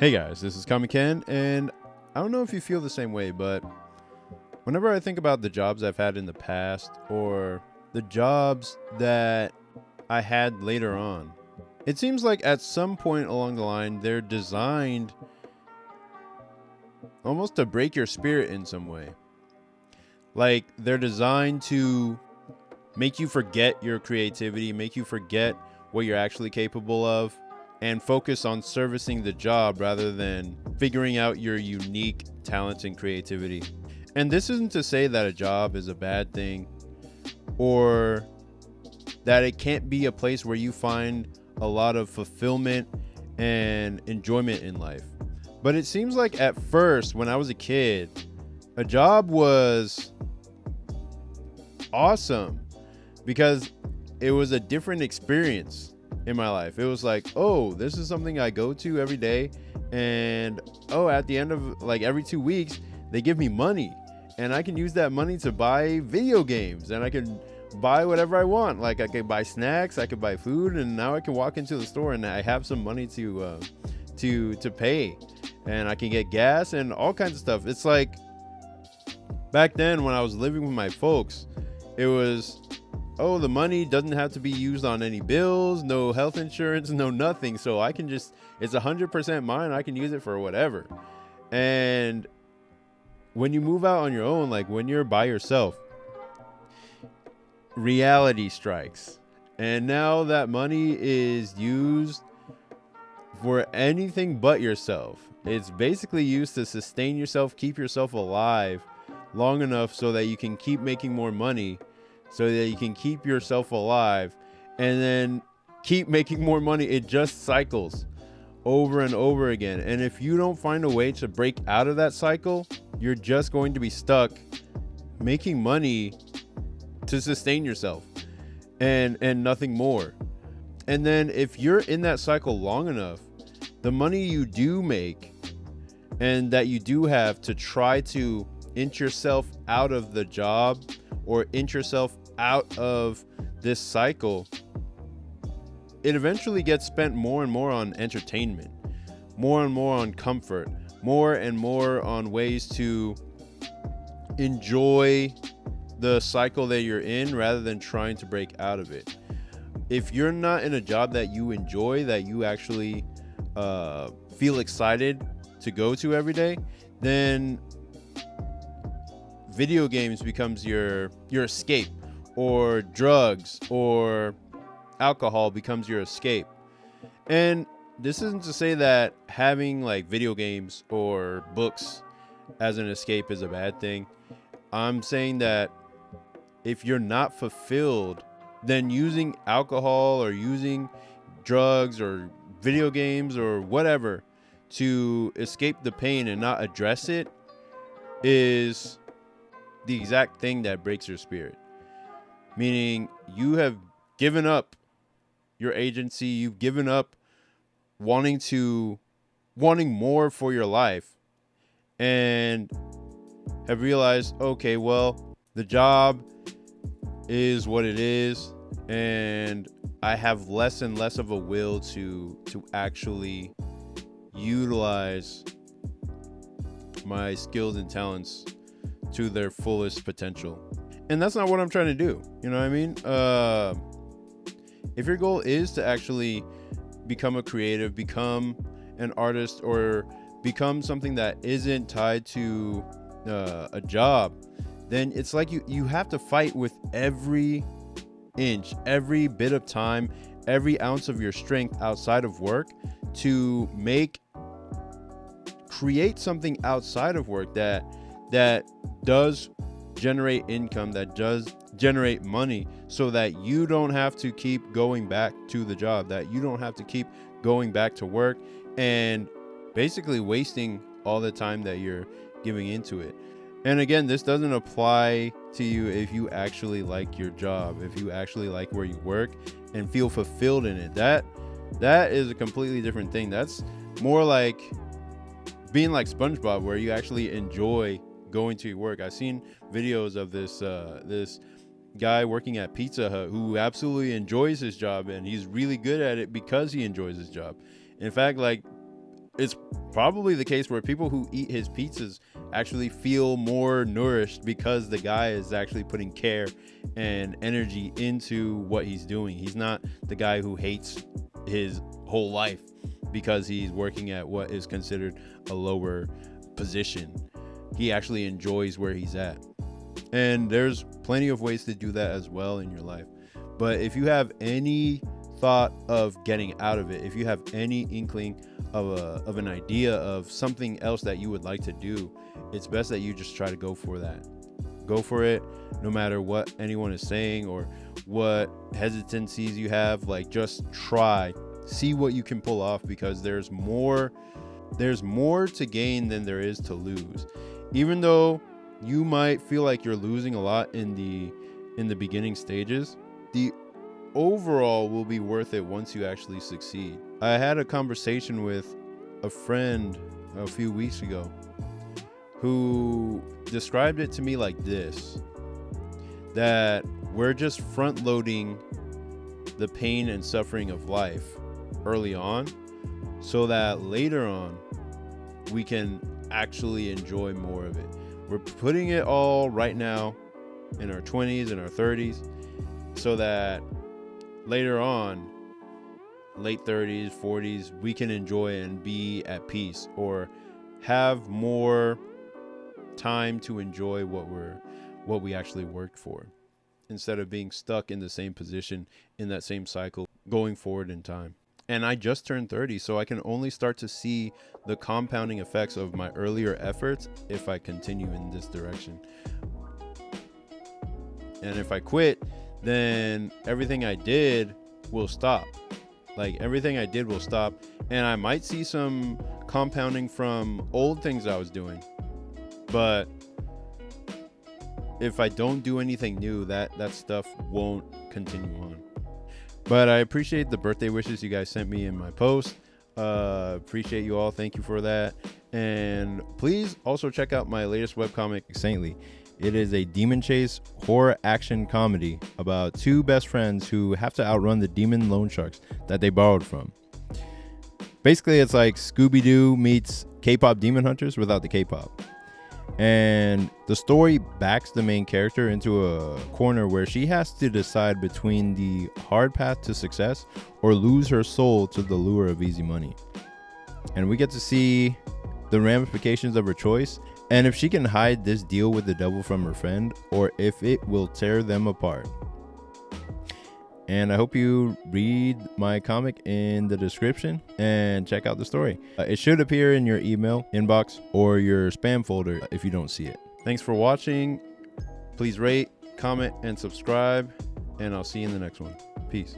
Hey guys, this is Kami Ken, and I don't know if you feel the same way, but whenever I think about the jobs I've had in the past or the jobs that I had later on, it seems like at some point along the line, they're designed almost to break your spirit in some way. Like they're designed to make you forget your creativity, make you forget what you're actually capable of, and focus on servicing the job rather than figuring out your unique talents and creativity. And this isn't to say that a job is a bad thing or that it can't be a place where you find a lot of fulfillment and enjoyment in life. But it seems like at first, when I was a kid, a job was awesome because it was a different experience in my life. It was like, oh, this is something I go to every day, and oh, at the end of like every 2 weeks they give me money, and I can use that money to buy video games, and I can buy whatever I want. Like I could buy snacks, I could buy food, and now I can walk into the store and I have some money to pay, and I can get gas and all kinds of stuff. It's like back then when I was living with my folks, it was, oh, the money doesn't have to be used on any bills, no health insurance, no nothing. So I can just, it's 100% mine. I can use it for whatever. And when you move out on your own, like when you're by yourself, reality strikes. And now that money is used for anything but yourself. It's basically used to sustain yourself, keep yourself alive long enough so that you can keep making more money, so that you can keep yourself alive, and then keep making more money. It just cycles over and over again. And if you don't find a way to break out of that cycle, you're just going to be stuck making money to sustain yourself and nothing more. And then if you're in that cycle long enough, the money you do make and that you do have to try to inch yourself out of the job or inch yourself out of this cycle, it eventually gets spent more and more on entertainment, more and more on comfort, more and more on ways to enjoy the cycle that you're in rather than trying to break out of it. If you're not in a job that you enjoy, that you actually feel excited to go to every day, then video games becomes your escape, or drugs or alcohol becomes your escape. And this isn't to say that having like video games or books as an escape is a bad thing. I'm saying that if you're not fulfilled, then using alcohol or using drugs or video games or whatever to escape the pain and not address it is the exact thing that breaks your spirit. Meaning you have given up your agency, you've given up wanting more for your life, and have realized, okay, well, the job is what it is, and I have less and less of a will to actually utilize my skills and talents to their fullest potential. And that's not what I'm trying to do. You know what I mean? If your goal is to actually become a creative, become an artist, or become something that isn't tied to a job, then it's like you have to fight with every inch, every bit of time, every ounce of your strength outside of work to create something outside of work that does generate income, that does generate money, so that you don't have to keep going back to the job, that you don't have to keep going back to work and basically wasting all the time that you're giving into it. And again, this doesn't apply to you if you actually like your job, if you actually like where you work and feel fulfilled in it. That is a completely different thing. That's more like being like SpongeBob, where you actually enjoy going to your work. I've seen videos of this guy working at Pizza Hut who absolutely enjoys his job, and he's really good at it because he enjoys his job. In fact, like it's probably the case where people who eat his pizzas actually feel more nourished because the guy is actually putting care and energy into what he's doing. He's not the guy who hates his whole life because he's working at what is considered a lower position. He actually enjoys where he's at. And there's plenty of ways to do that as well in your life. But if you have any thought of getting out of it, if you have any inkling of an idea of something else that you would like to do, it's best that you just try to go for that. Go for it, no matter what anyone is saying or what hesitancies you have. Like, just try, see what you can pull off, because there's more to gain than there is to lose. Even though you might feel like you're losing a lot in the beginning stages, the overall will be worth it once you actually succeed. I had a conversation with a friend a few weeks ago who described it to me like this: that we're just front loading the pain and suffering of life early on so that later on we can actually enjoy more of it. We're putting it all right now in our 20s and our 30s so that later on, late 30s, 40s, we can enjoy and be at peace, or have more time to enjoy what we actually worked for, instead of being stuck in the same position, in that same cycle, going forward in time. And I just turned 30, so I can only start to see the compounding effects of my earlier efforts if I continue in this direction. And if I quit, then everything I did will stop. Like, everything I did will stop, and I might see some compounding from old things I was doing. But if I don't do anything new, that stuff won't continue on. But I appreciate the birthday wishes you guys sent me in my post. Appreciate you all. Thank you for that. And please also check out my latest webcomic, Saintly. It is a demon chase horror action comedy about two best friends who have to outrun the demon loan sharks that they borrowed from. Basically, it's like Scooby-Doo meets K-pop Demon Hunters without the K-pop. And the story backs the main character into a corner where she has to decide between the hard path to success or lose her soul to the lure of easy money. And we get to see the ramifications of her choice, and if she can hide this deal with the devil from her friend, or if it will tear them apart. And I hope you read my comic in the description and check out the story. It should appear in your email inbox or your spam folder if you don't see it. Thanks for watching. Please rate, comment, and subscribe, and I'll see you in the next one. Peace.